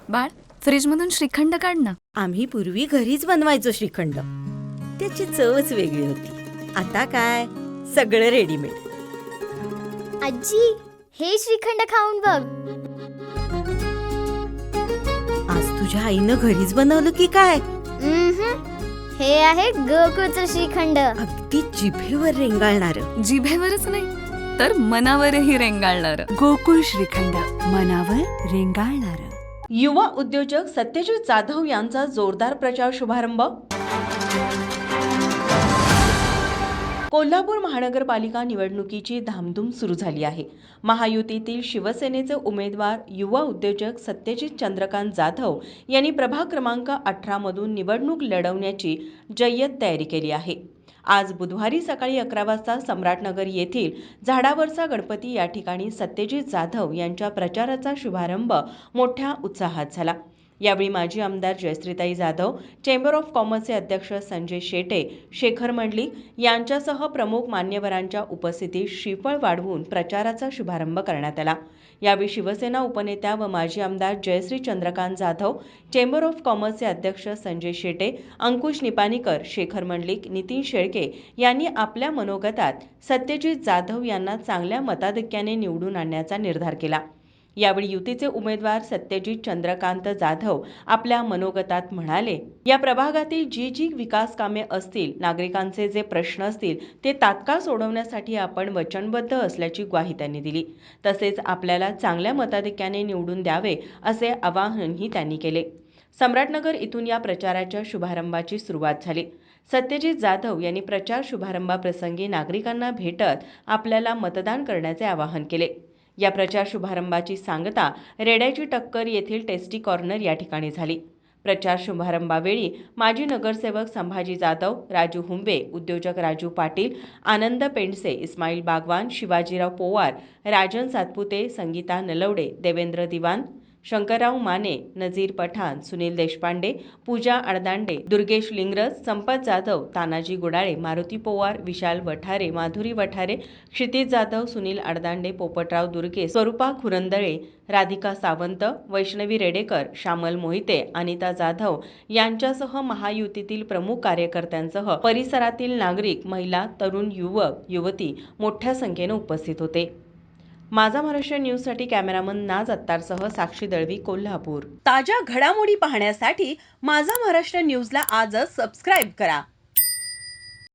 बाळ, फ्रीजमधून श्रीखंड काढ ना. आम्ही पूर्वी घरीच बनवायचो श्रीखंड. त्याची चवच वेगळी होती. आता काय सगळं रेडीमेड. आजी, हे श्रीखंड खाऊन बघ. आज तुझ्या आईनं घरीच बनवलं की काय? हे आहे गोकुळचं श्रीखंड. अगदी जिभेवर रेंगाळणारं. जिभेवरच नाही तर मनावरही रेंगाळणार. गोकुळ श्रीखंड, मनावर रेंगाळणारं. युवा उद्योजक सत्यजित जाधव यांचा जोरदार प्रचार शुभारंभ. कोल्हापूर महानगरपालिका निवडणुकीची धामधूम सुरू झाली आहे. महायुतीतील शिवसेनेचे उमेदवार युवा उद्योजक सत्यजित चंद्रकांत जाधव यांनी प्रभाग क्रमांक 18 मधून निवडणूक लढवण्याची जय्यत तयारी केली आहे. आज बुधवारी सकाळी 11 वाजता सम्राटनगर येथील झाडावरचा गणपती या ठिकाणी सत्यजित जाधव यांच्या प्रचाराचा शुभारंभ मोठ्या उत्साहात झाला. यावेळी माजी आमदार जयश्रीताई जाधव, चेंबर ऑफ कॉमर्सचे अध्यक्ष संजय शेटे, शेखर मंडलिक यांच्यासह प्रमुख मान्यवरांच्या उपस्थितीत श्रीफळ वाढवून प्रचाराचा शुभारंभ करण्यात आला. यावेळी शिवसेना उपनेत्या व माजी आमदार जयश्री चंद्रकांत जाधव, चेंबर ऑफ कॉमर्सचे अध्यक्ष संजय शेटे, अंकुश निपाणीकर, शेखर मंडलिक, नितीन शेळके यांनी आपल्या मनोगतात सत्यजित जाधव यांना चांगल्या मताधिक्याने निवडून आणण्याचा निर्धार केला. यावेळी युतीचे उमेदवार सत्यजित चंद्रकांत जाधव आपल्या मनोगतात म्हणाले, या प्रभागातील जी विकास कामे असतील, नागरिकांचे जे प्रश्न असतील ते तात्काळ सोडवण्यासाठी आपण वचनबद्ध असल्याची ग्वाही त्यांनी दिली. तसेच आपल्याला चांगल्या मताधिक्याने निवडून द्यावे असे आवाहनही त्यांनी केले. सम्राटनगर इथून या प्रचाराच्या शुभारंभाची सुरुवात झाली. सत्यजित जाधव यांनी प्रचार शुभारंभाप्रसंगी नागरिकांना भेटत आपल्याला मतदान करण्याचे आवाहन केले. या प्रचार शुभारंभाची सांगता रेड्याची टक्कर येथील टेस्टी कॉर्नर या ठिकाणी झाली. प्रचार शुभारंभावेळी माजी नगरसेवक संभाजी जाधव, राजू हुंबे, उद्योजक राजू पाटील, आनंद पेंडसे, इस्माईल बागवान, शिवाजीराव पोवार, राजन सातपुते, संगीता नलवडे, देवेंद्र दिवान, शंकरराव माने, नजीर पठाण, सुनील देशपांडे, पूजा अडदांडे, दुर्गेश लिंगरस, संपत जाधव, तानाजी गुडाळे, मारुती पोवार, विशाल वठारे, माधुरी वठारे, क्षितिज जाधव, सुनील अडदांडे, पोपटराव दुर्गे, स्वरूपा खुरंदळे, राधिका सावंत, वैष्णवी रेडेकर, श्यामल मोहिते, अनिता जाधव यांच्यासह महायुतीतील प्रमुख कार्यकर्त्यांसह परिसरातील नागरिक, महिला, तरुण, युवक, युवती मोठ्या संख्येने उपस्थित होते. माझा महाराष्ट्र न्यूजसाठी कॅमेरामन नाज अत्तारसह साक्षी दळवी, कोल्हापूर. ताज्या घडामोडी पाहण्यासाठी माझा महाराष्ट्र न्यूजला आजच सबस्क्राईब करा.